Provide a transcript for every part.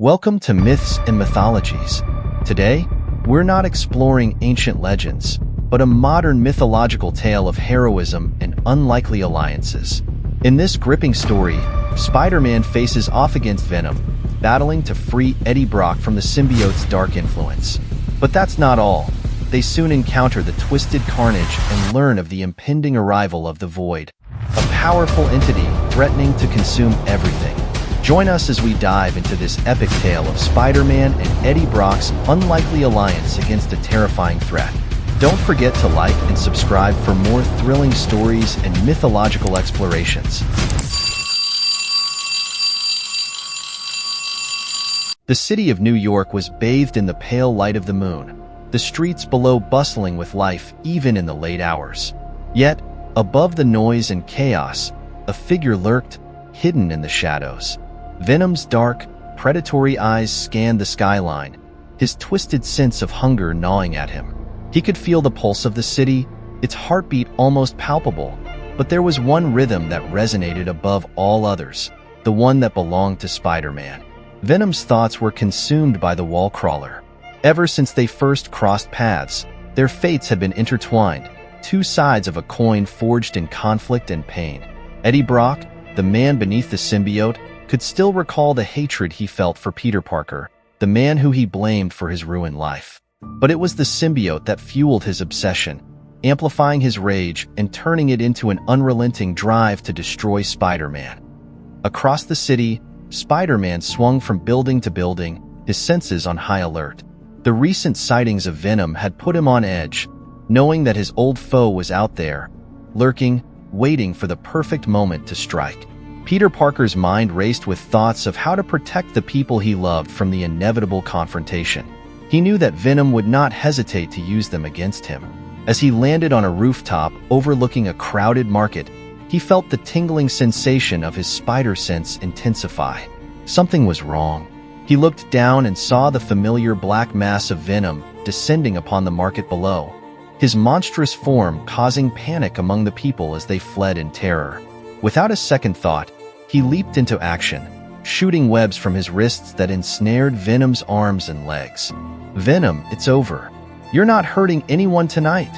Welcome to Myths and Mythologies. Today, we're not exploring ancient legends, but a modern mythological tale of heroism and unlikely alliances. In this gripping story, Spider-Man faces off against Venom, battling to free Eddie Brock from the symbiote's dark influence. But that's not all. They soon encounter the twisted Carnage and learn of the impending arrival of the Void, a powerful entity threatening to consume everything. Join us as we dive into this epic tale of Spider-Man and Eddie Brock's unlikely alliance against a terrifying threat. Don't forget to like and subscribe for more thrilling stories and mythological explorations. The city of New York was bathed in the pale light of the moon, the streets below bustling with life even in the late hours. Yet, above the noise and chaos, a figure lurked, hidden in the shadows. Venom's dark, predatory eyes scanned the skyline, his twisted sense of hunger gnawing at him. He could feel the pulse of the city, its heartbeat almost palpable, but there was one rhythm that resonated above all others, the one that belonged to Spider-Man. Venom's thoughts were consumed by the wall crawler. Ever since they first crossed paths, their fates had been intertwined, two sides of a coin forged in conflict and pain. Eddie Brock, the man beneath the symbiote, could still recall the hatred he felt for Peter Parker, the man who he blamed for his ruined life. But it was the symbiote that fueled his obsession, amplifying his rage and turning it into an unrelenting drive to destroy Spider-Man. Across the city, Spider-Man swung from building to building, his senses on high alert. The recent sightings of Venom had put him on edge, knowing that his old foe was out there, lurking, waiting for the perfect moment to strike. Peter Parker's mind raced with thoughts of how to protect the people he loved from the inevitable confrontation. He knew that Venom would not hesitate to use them against him. As he landed on a rooftop overlooking a crowded market, he felt the tingling sensation of his spider sense intensify. Something was wrong. He looked down and saw the familiar black mass of Venom descending upon the market below, his monstrous form causing panic among the people as they fled in terror. Without a second thought, he leaped into action, shooting webs from his wrists that ensnared Venom's arms and legs. "Venom, it's over. You're not hurting anyone tonight,"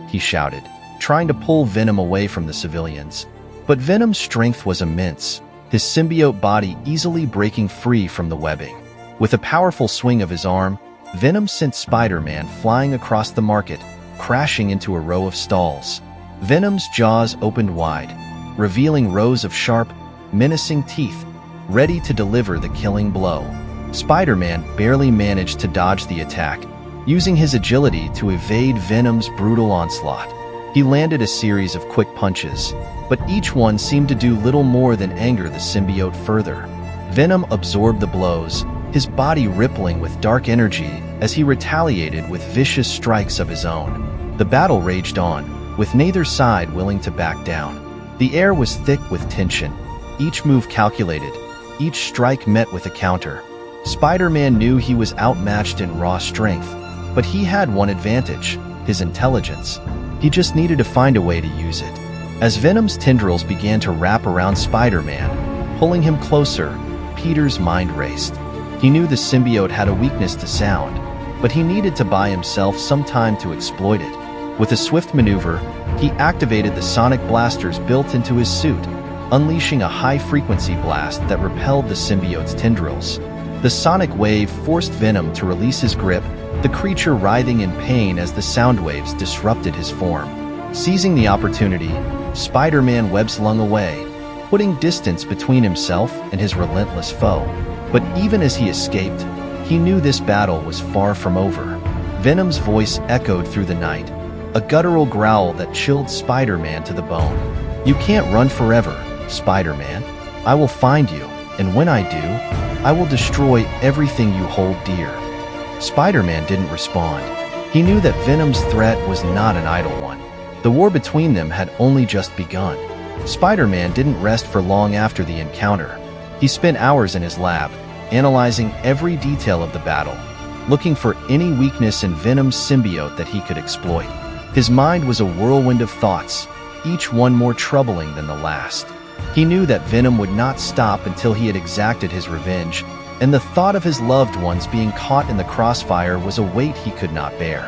he shouted, trying to pull Venom away from the civilians. But Venom's strength was immense, his symbiote body easily breaking free from the webbing. With a powerful swing of his arm, Venom sent Spider-Man flying across the market, crashing into a row of stalls. Venom's jaws opened wide, revealing rows of sharp, menacing teeth, ready to deliver the killing blow. Spider-Man barely managed to dodge the attack, using his agility to evade Venom's brutal onslaught. He landed a series of quick punches, but each one seemed to do little more than anger the symbiote further. Venom absorbed the blows, his body rippling with dark energy as he retaliated with vicious strikes of his own. The battle raged on, with neither side willing to back down. The air was thick with tension, each move calculated, each strike met with a counter. Spider-Man knew he was outmatched in raw strength, but he had one advantage, his intelligence. He just needed to find a way to use it. As Venom's tendrils began to wrap around Spider-Man, pulling him closer, Peter's mind raced. He knew the symbiote had a weakness to sound, but he needed to buy himself some time to exploit it. With a swift maneuver, he activated the sonic blasters built into his suit, unleashing a high-frequency blast that repelled the symbiote's tendrils. The sonic wave forced Venom to release his grip, the creature writhing in pain as the sound waves disrupted his form. Seizing the opportunity, Spider-Man web-slung away, putting distance between himself and his relentless foe. But even as he escaped, he knew this battle was far from over. Venom's voice echoed through the night, a guttural growl that chilled Spider-Man to the bone. "You can't run forever, Spider-Man. I will find you, and when I do, I will destroy everything you hold dear." Spider-Man didn't respond. He knew that Venom's threat was not an idle one. The war between them had only just begun. Spider-Man didn't rest for long after the encounter. He spent hours in his lab, analyzing every detail of the battle, looking for any weakness in Venom's symbiote that he could exploit. His mind was a whirlwind of thoughts, each one more troubling than the last. He knew that Venom would not stop until he had exacted his revenge, and the thought of his loved ones being caught in the crossfire was a weight he could not bear.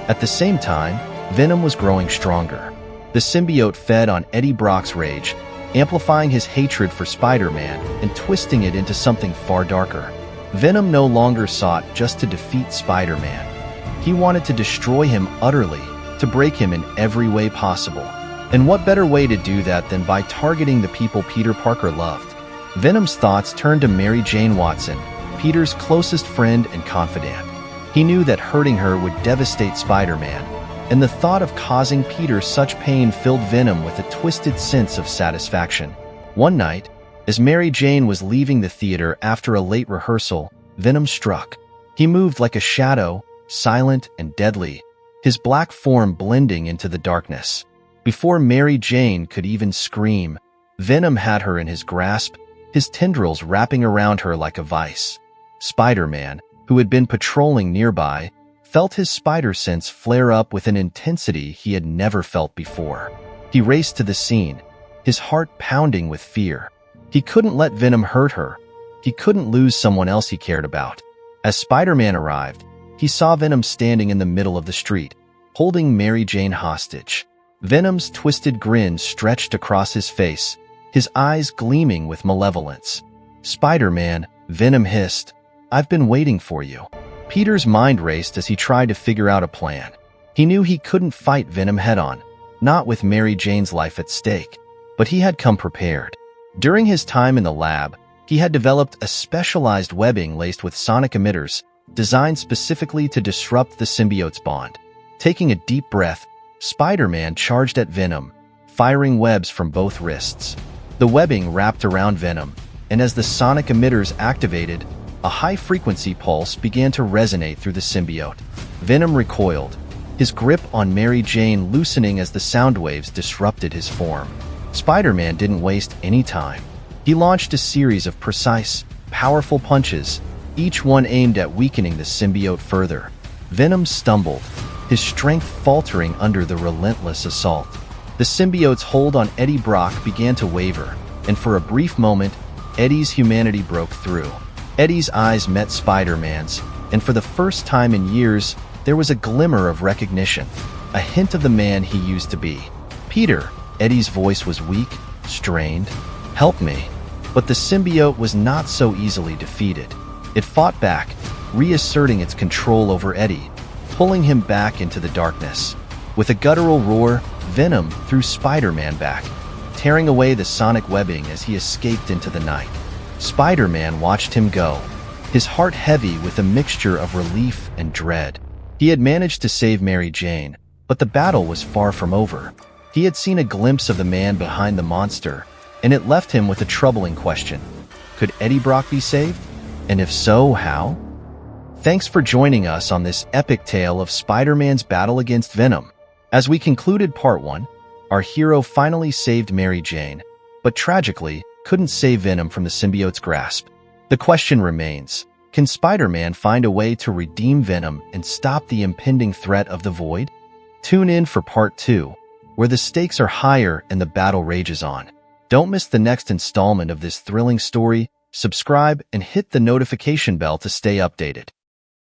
At the same time, Venom was growing stronger. The symbiote fed on Eddie Brock's rage, amplifying his hatred for Spider-Man and twisting it into something far darker. Venom no longer sought just to defeat Spider-Man. He wanted to destroy him utterly, to break him in every way possible. And what better way to do that than by targeting the people Peter Parker loved? Venom's thoughts turned to Mary Jane Watson, Peter's closest friend and confidant. He knew that hurting her would devastate Spider-Man, and the thought of causing Peter such pain filled Venom with a twisted sense of satisfaction. One night, as Mary Jane was leaving the theater after a late rehearsal, Venom struck. He moved like a shadow, silent and deadly, his black form blending into the darkness. Before Mary Jane could even scream, Venom had her in his grasp, his tendrils wrapping around her like a vice. Spider-Man, who had been patrolling nearby, felt his spider sense flare up with an intensity he had never felt before. He raced to the scene, his heart pounding with fear. He couldn't let Venom hurt her. He couldn't lose someone else he cared about. As Spider-Man arrived, he saw Venom standing in the middle of the street, holding Mary Jane hostage. Venom's twisted grin stretched across his face, his eyes gleaming with malevolence. "Spider-Man," Venom hissed, "I've been waiting for you." Peter's mind raced as he tried to figure out a plan. He knew he couldn't fight Venom head-on, not with Mary Jane's life at stake, but he had come prepared. During his time in the lab, he had developed a specialized webbing laced with sonic emitters, designed specifically to disrupt the symbiote's bond. Taking a deep breath, Spider-Man charged at Venom, firing webs from both wrists. The webbing wrapped around Venom, and as the sonic emitters activated, a high-frequency pulse began to resonate through the symbiote. Venom recoiled, his grip on Mary Jane loosening as the sound waves disrupted his form. Spider-Man didn't waste any time. He launched a series of precise, powerful punches, each one aimed at weakening the symbiote further. Venom stumbled, his strength faltering under the relentless assault. The symbiote's hold on Eddie Brock began to waver, and for a brief moment, Eddie's humanity broke through. Eddie's eyes met Spider-Man's, and for the first time in years, there was a glimmer of recognition, a hint of the man he used to be. "Peter," Eddie's voice was weak, strained. "Help me." But the symbiote was not so easily defeated. It fought back, reasserting its control over Eddie, pulling him back into the darkness. With a guttural roar, Venom threw Spider-Man back, tearing away the sonic webbing as he escaped into the night. Spider-Man watched him go, his heart heavy with a mixture of relief and dread. He had managed to save Mary Jane, but the battle was far from over. He had seen a glimpse of the man behind the monster, and it left him with a troubling question. Could Eddie Brock be saved? And if so, how? Thanks for joining us on this epic tale of Spider-Man's battle against Venom. As we concluded Part 1, our hero finally saved Mary Jane, but tragically couldn't save Venom from the symbiote's grasp. The question remains, can Spider-Man find a way to redeem Venom and stop the impending threat of the Void? Tune in for Part 2, where the stakes are higher and the battle rages on. Don't miss the next installment of this thrilling story. Subscribe and hit the notification bell to stay updated.